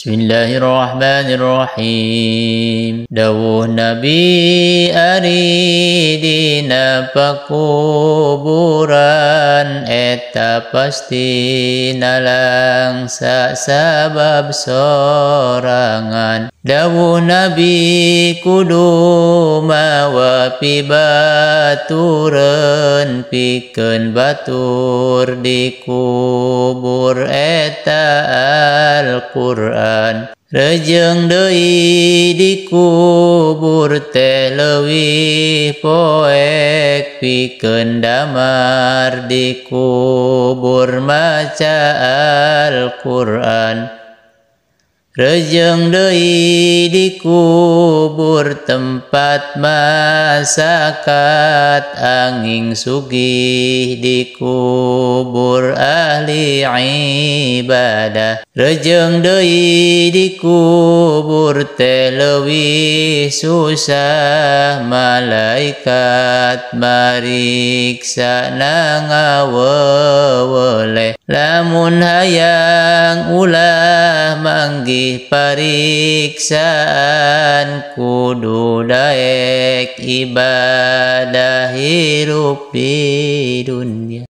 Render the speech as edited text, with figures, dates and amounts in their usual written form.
Bismillahirrahmanirrahim. Dawuh Nabi ari dina pakuburan eta pasti nalang sabab sorangan. Dawuh Nabi kudu mawa pibatureun pikeun batur di kubur eta Al-Qur'an. Rejeng deui di kubur teh leuwih poek pikeun damar di kubur maca Al-Qur'an. Rejeng deui di kubur tempat masakat anging sugih di kubur ahli ibadah. Rejeng deui di kubur teh leuwih susah malaikat mariksa ngaweweleh. Lamun hayang ulah manggih pariksaan kudu daek ibadah hirup di dunia.